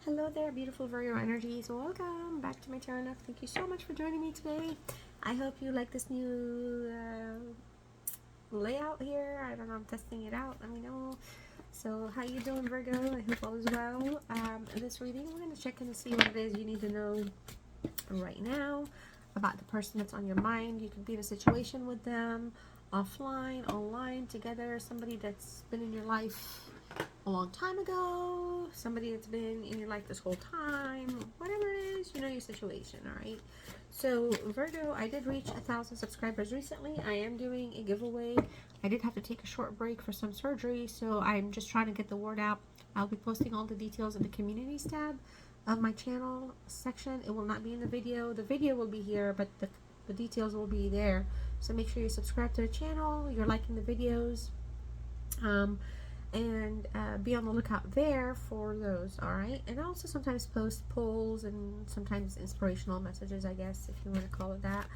Hello there, beautiful Virgo energies. Welcome back to my channel. Thank you so much for joining me today. I hope you like this new layout here. I don't know, I'm testing it out. Let me know. So, how you doing, Virgo? I hope all is well. In this reading, we're going to check in to see what it is you need to know right now about the person that's on your mind. You could be in a situation with them, offline, online, together, somebody that's been in your life a long time ago, somebody that's been in your life this whole time, whatever it is, you know your situation. All right, so Virgo, I did reach 1,000 subscribers recently. I am doing a giveaway. I did have to take a short break for some surgery, so I'm just trying to get the word out. I'll be posting all the details in the communities tab of my channel section. It will not be in the video. The video will be here, but the details will be there. So make sure you subscribe to the channel, you're liking the videos, and be on the lookout there for those. All right, and I also sometimes post polls and sometimes inspirational messages, I guess, if you want to call it that.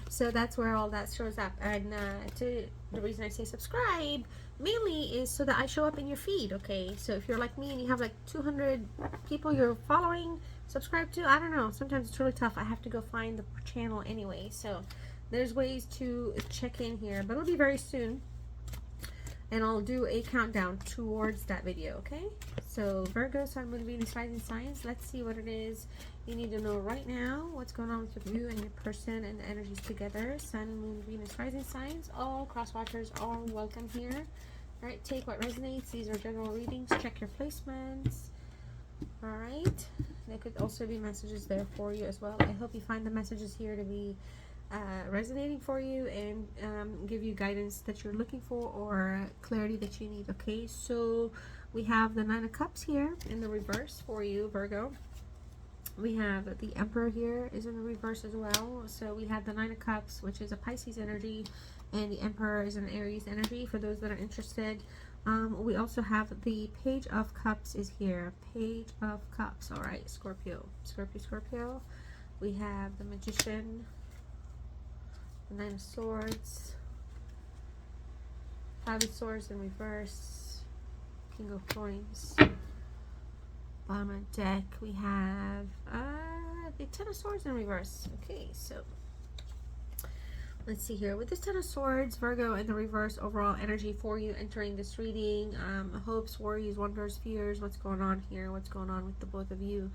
So that's where all that shows up. And the reason I say subscribe mainly is so that I show up in your feed. Okay, so if you're like me and you have like 200 people you're following, subscribe to, I don't know, sometimes it's really tough. I have to go find the channel anyway, so there's ways to check in here, but it'll be very soon. And I'll do a countdown towards that video, okay? So Virgo, Sun, Moon, Venus, Rising signs. Let's see what it is you need to know right now. What's going on with you and your person and the energies together. Sun, Moon, Venus, Rising signs. All cross watchers are welcome here. All right, take what resonates. These are general readings. Check your placements. All right. There could also be messages there for you as well. I hope you find the messages here to be resonating for you and give you guidance that you're looking for or clarity that you need. Okay, so we have the Nine of Cups here in the reverse for you, Virgo. We have the Emperor here is in the reverse as well. So we have the Nine of Cups, which is a Pisces energy, and the Emperor is an Aries energy for those that are interested. We also have the Page of Cups is here. Page of Cups. All right, Scorpio. Scorpio. We have the Magician, the Nine of Swords, Five of Swords in reverse, King of Coins. Bottom of the deck, we have the Ten of Swords in reverse. Okay, so let's see here. With this Ten of Swords, Virgo, in the reverse, overall energy for you entering this reading. Hopes, worries, wonders, fears. What's going on here? What's going on with the both of you?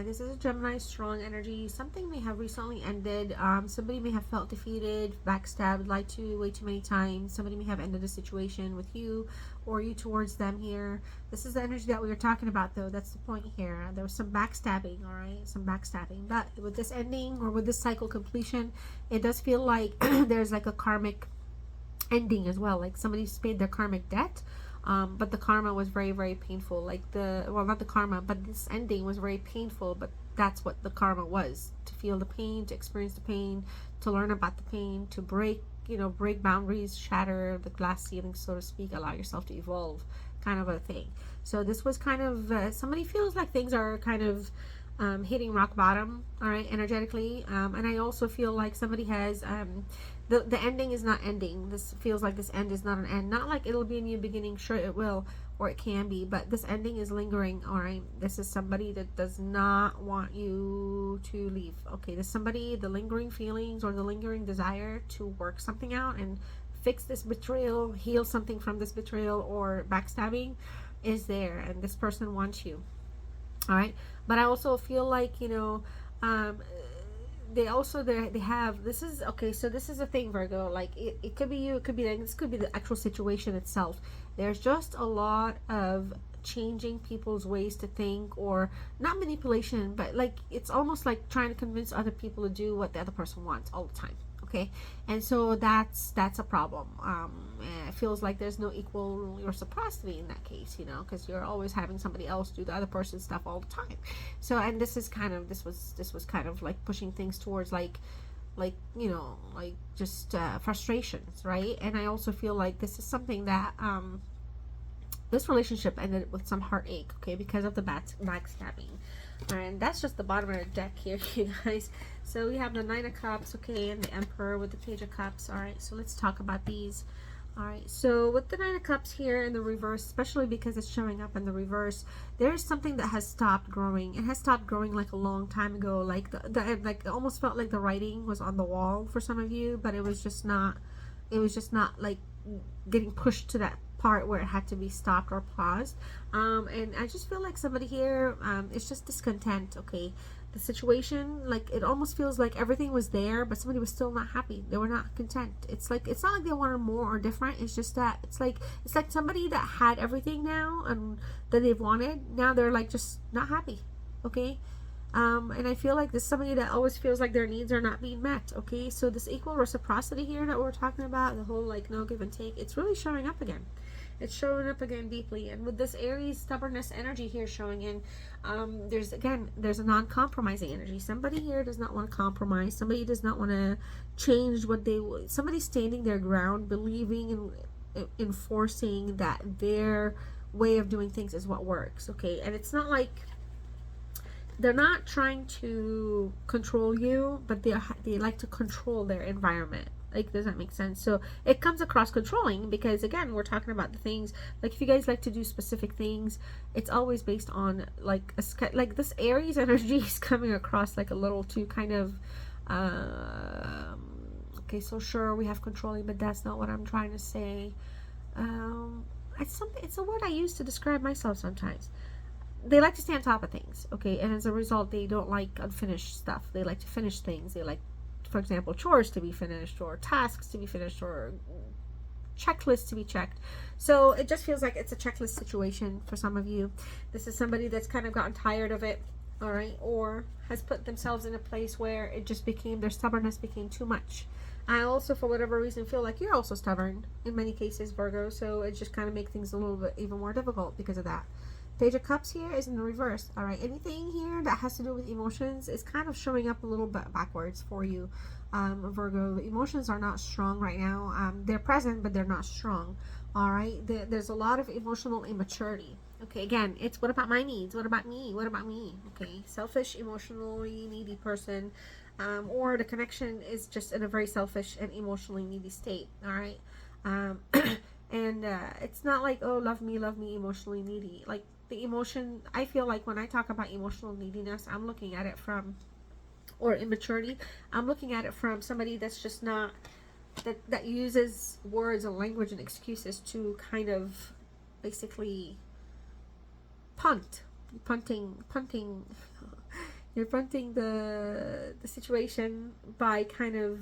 This is a Gemini strong energy. Something may have recently ended. Somebody may have felt defeated, backstabbed, lied to way too many times. Somebody may have ended a situation with you or you towards them here. This is the energy that we were talking about, though. That's the point here. There was some backstabbing, all right? Some backstabbing. But with this ending or with this cycle completion, it does feel like there's like a karmic ending as well. Like somebody's paid their karmic debt. But the karma was very, very painful. Like well, not the karma, but this ending was very painful. But that's what the karma was. To feel the pain, to experience the pain, to learn about the pain, to break, break boundaries, shatter the glass ceiling, so to speak, allow yourself to evolve, kind of a thing. So this was kind of, somebody feels like things are kind of hitting rock bottom, all right, energetically. And I also feel like somebody has, the ending is not ending. This feels like this end is not an end. Not like it'll be a new beginning. Sure, it will, or it can be, but this ending is lingering, all right? This is somebody that does not want you to leave, okay? There's somebody, the lingering feelings or the lingering desire to work something out and fix this betrayal, heal something from this betrayal or backstabbing is there, and this person wants you, all right? But I also feel like, they also they have, this is okay, so this is a thing, Virgo, like it could be you, it could be like, this could be the actual situation itself. There's just a lot of changing people's ways to think, or not manipulation, but like it's almost like trying to convince other people to do what the other person wants all the time. Okay, and so that's a problem. It feels like there's no equal reciprocity in that case, because you're always having somebody else do the other person's stuff all the time. So, and this was kind of like pushing things towards like just frustrations, right? And I also feel like this is something that this relationship ended with some heartache, okay, because of the backstabbing. And that's just the bottom of the deck here, you guys. So we have the Nine of Cups, okay, and the Emperor with the Page of Cups. All right, so let's talk about these. All right, so with the Nine of Cups here in the reverse, especially because it's showing up in the reverse, there's something that has stopped growing. It has stopped growing like a long time ago. Like like it almost felt like the writing was on the wall for some of you, but it was just not. It was just not like getting pushed to that part where it had to be stopped or paused. And I just feel like somebody here is just discontent. Okay, the situation, like it almost feels like everything was there, but somebody was still not happy. They were not content. It's like, it's not like they wanted more or different. It's just that it's like somebody that had everything now and that they've wanted, now they're like just not happy. Okay. And I feel like there's somebody that always feels like their needs are not being met. Okay, so this equal reciprocity here that we're talking about, the whole like no give and take, it's really showing up again. It's showing up again deeply. And with this Aries stubbornness energy here showing in, there's a non-compromising energy. Somebody here does not want to compromise. Somebody does not want to change what they, somebody's standing their ground, believing and enforcing that their way of doing things is what works. Okay, and it's not like they're not trying to control you, but they like to control their environment. Like, does that make sense? So it comes across controlling because, again, we're talking about the things, like if you guys like to do specific things, it's always based on like like this Aries energy is coming across like a little too kind of okay, so sure, we have controlling, but that's not what I'm trying to say. It's a word I use to describe myself sometimes. They like to stay on top of things, okay, and as a result they don't like unfinished stuff. They like to finish things. They like, for example, chores to be finished, or tasks to be finished, or checklists to be checked. So it just feels like it's a checklist situation for some of you. This is somebody that's kind of gotten tired of it, all right, or has put themselves in a place where it just became, their stubbornness became too much. I also, for whatever reason, feel like you're also stubborn in many cases, Virgo, so it just kind of makes things a little bit even more difficult because of that. Page of Cups here is in the reverse. All right, anything here that has to do with emotions is kind of showing up a little bit backwards for you, Virgo. Emotions are not strong right now. They're present, but they're not strong. All right, there's a lot of emotional immaturity. Okay, again, it's what about my needs? What about me? What about me? Okay, selfish, emotionally needy person, or the connection is just in a very selfish and emotionally needy state. All right, and it's not like, oh, love me, emotionally needy. Like, the emotion, I feel like when I talk about emotional neediness, I'm looking at it from, or immaturity, I'm looking at it from somebody that's just not, that uses words and language and excuses to kind of basically punting you're punting the situation by kind of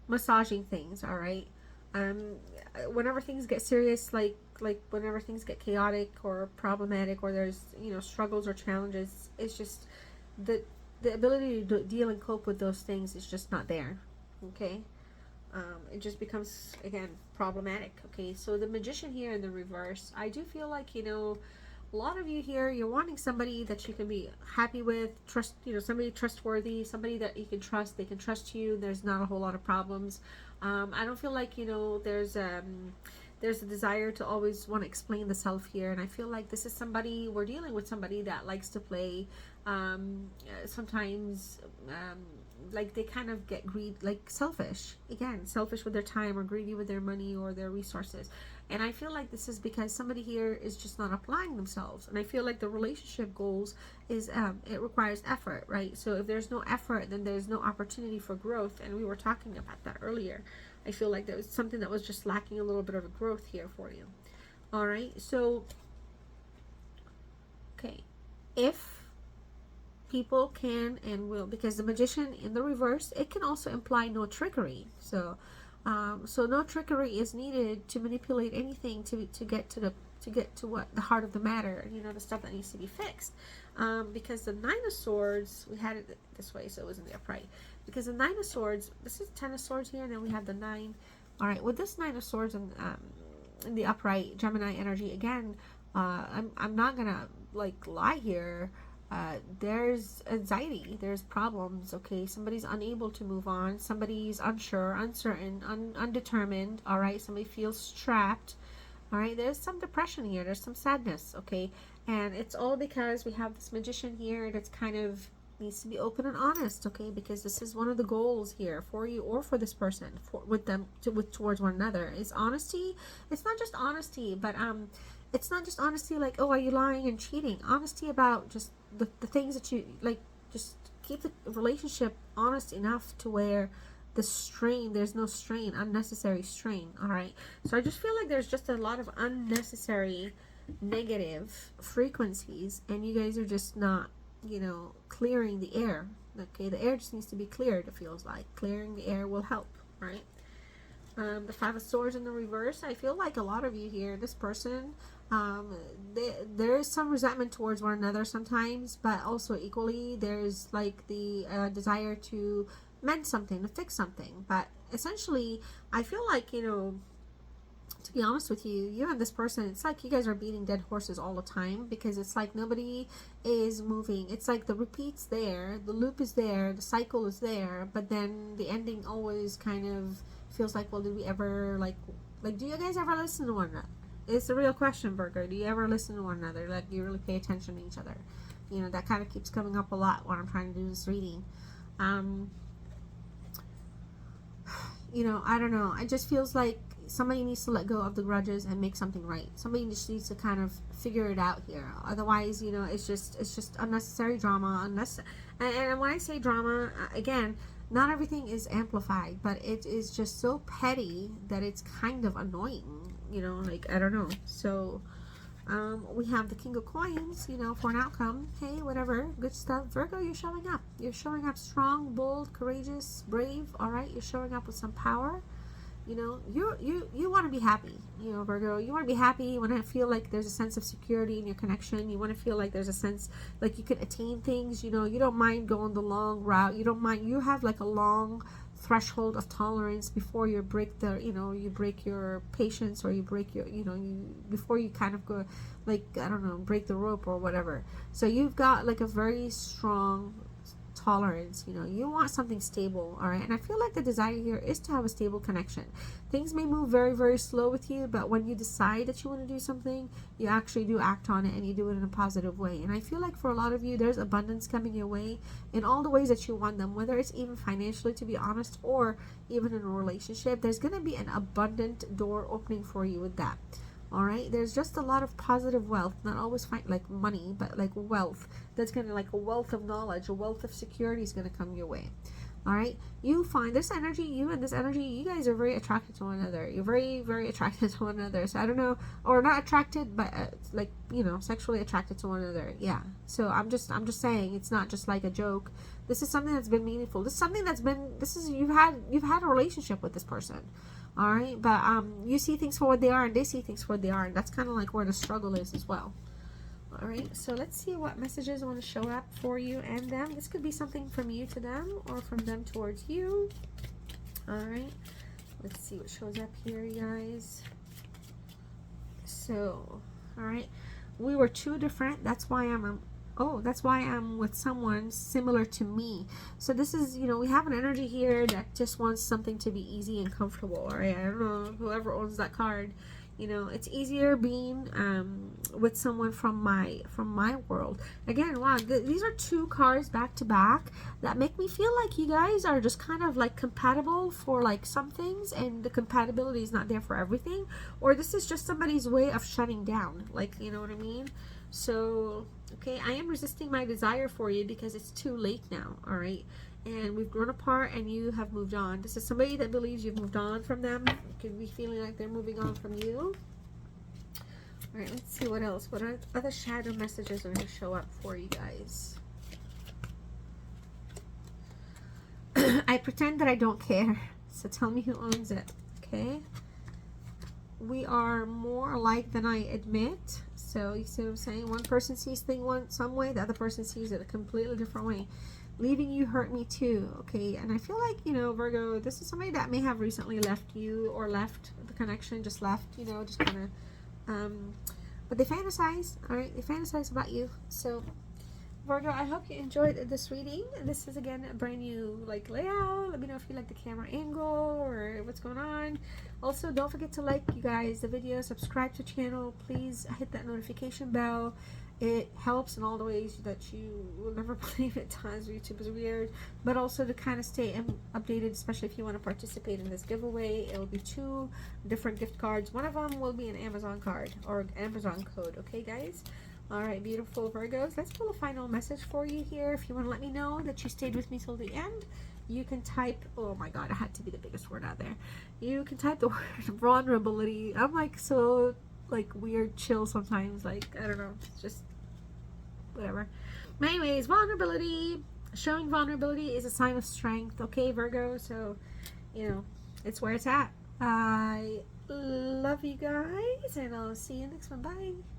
massaging things. All right, whenever things get serious, like whenever things get chaotic or problematic, or there's, you know, struggles or challenges, it's just the ability to deal and cope with those things is just not there. Okay, it just becomes, again, problematic. Okay, so the Magician here in the reverse, I do feel like, you know, a lot of you here, you're wanting somebody that you can be happy with, trust, you know, somebody trustworthy, somebody that you can trust, they can trust you, there's not a whole lot of problems. I don't feel like, you know, there's a desire to always want to explain the self here, and I feel like this is somebody, we're dealing with somebody that likes to play, sometimes, like they kind of get like selfish, again, selfish with their time, or greedy with their money or their resources. And I feel like this is because somebody here is just not applying themselves. And I feel like the relationship goals is, it requires effort, right? So if there's no effort, then there's no opportunity for growth. And we were talking about that earlier. I feel like there was something that was just lacking a little bit of a growth here for you. All right, so, okay, if people can and will, because the Magician in the reverse, it can also imply no trickery. So no trickery is needed to manipulate anything to get to what the heart of the matter, you know, the stuff that needs to be fixed. Because the Nine of Swords, we had it this way, so it was in the upright. Because the Nine of Swords, this is Ten of Swords here, and then we have the Nine. All right, with this Nine of Swords and in the upright Gemini energy again, I'm not gonna like lie here. There's anxiety, there's problems. Okay, somebody's unable to move on, somebody's unsure, uncertain, undetermined. All right, somebody feels trapped. All right, there's some depression here, there's some sadness. Okay, and it's all because we have this Magician here that's kind of needs to be open and honest, okay? Because this is one of the goals here for you or for this person, with them, towards one another, is honesty. It's not just honesty, but it's not just honesty like, oh, are you lying and cheating? Honesty about just the things that you like. Just keep the relationship honest enough to where there's no strain, unnecessary strain. All right. So I just feel like there's just a lot of unnecessary negative frequencies, and you guys are just not, clearing the air. Okay, the air just needs to be cleared. It feels like clearing the air will help, right? The Five of Swords in the reverse. I feel like a lot of you here, this person, there is some resentment towards one another sometimes, but also equally there's like the desire to mend something, to fix something. But essentially, I feel like, to be honest with you, you and this person, it's like you guys are beating dead horses all the time, because it's like nobody is moving. It's like the repeat's there, the loop is there, the cycle is there, but then the ending always kind of feels like, well, did we ever, like do you guys ever listen to one another? It's a real question, Virgo. Do you ever listen to one another? Like, you really pay attention to each other? That kind of keeps coming up a lot when I'm trying to do this reading. I don't know. It just feels like somebody needs to let go of the grudges and make something right. Somebody just needs to kind of figure it out here. Otherwise, it's just unnecessary drama. And when I say drama, again, not everything is amplified, but it is just so petty that it's kind of annoying. Like, I don't know. So we have the King of Coins, for an outcome. Hey, whatever, good stuff. Virgo, you're showing up. You're showing up strong, bold, courageous, brave. All right, you're showing up with some power. You want to be happy. Virgo, you want to be happy. You want to feel like there's a sense of security in your connection. You want to feel like there's a sense like you can attain things. You don't mind going the long route. You don't mind. You have like a long threshold of tolerance before you break you break your patience, or you break your, before you kind of go, like, I don't know, break the rope or whatever. So you've got like a very strong tolerance. You want something stable. All right. And I feel like the desire here is to have a stable connection. Things may move very, very slow with you, but when you decide that you want to do something, you actually do act on it, and you do it in a positive way. And I feel like for a lot of you, there's abundance coming your way in all the ways that you want them, whether it's even financially, to be honest, or even in a relationship. There's going to be an abundant door opening for you with that. All right, there's just a lot of positive wealth, not always like money, but like wealth. That's gonna, like, a wealth of knowledge, a wealth of security is gonna come your way. All right, you find this energy, you and this energy, you guys are very attracted to one another. You're very, very attracted to one another. So I don't know, or not attracted, but like, sexually attracted to one another. Yeah. So I'm just saying, it's not just like a joke. This is something that's been meaningful. This is something that's been. You've had a relationship with this person. All right, but you see things for what they are, and they see things for what they are, and that's kind of like where the struggle is as well. All right, so let's see what messages want to show up for you and them. This could be something from you to them, or from them towards you. All right, let's see what shows up here, you guys. So, all right, we were two different. That's why I'm with someone similar to me. So this is, we have an energy here that just wants something to be easy and comfortable. All right, I don't know, whoever owns that card, it's easier being with someone from my world. Again, wow, these are two cards back to back that make me feel like you guys are just kind of like compatible for like some things, and the compatibility is not there for everything, or this is just somebody's way of shutting down, like, you know what I mean? So, okay, I am resisting my desire for you because it's too late now, all right? And we've grown apart and you have moved on. This is somebody that believes you've moved on from them. You could be feeling like they're moving on from you. All right, let's see what else. What other shadow messages are going to show up for you guys? I pretend that I don't care. So tell me who owns it, okay? We are more alike than I admit. So you see what I'm saying? One person sees things some way, the other person sees it a completely different way. Leaving you hurt me too, okay? And I feel like, Virgo, this is somebody that may have recently left you, or left the connection, just left, just kind of, but they fantasize, all right? They fantasize about you. So, Virgo, I hope you enjoyed this reading. This is, again, a brand new, like, layout. Let me know if you like the camera angle or what's going on. Also, don't forget to like, you guys, the video, subscribe to the channel. Please hit that notification bell. It helps in all the ways that you will never believe at times. YouTube is weird, but also to kind of stay updated, especially if you want to participate in this giveaway. It will be 2 different gift cards. One of them will be an Amazon card or Amazon code. Okay, guys? All right, beautiful Virgos. Let's pull a final message for you here. If you want to let me know that you stayed with me till the end, you can type, oh my god, I had to be the biggest word out there. You can type the word vulnerability. I'm like so like weird chill sometimes, like I don't know, it's just whatever. But anyways, vulnerability, showing vulnerability is a sign of strength, okay, Virgo? So you know, it's where it's at. I love you guys, and I'll see you next one. Bye.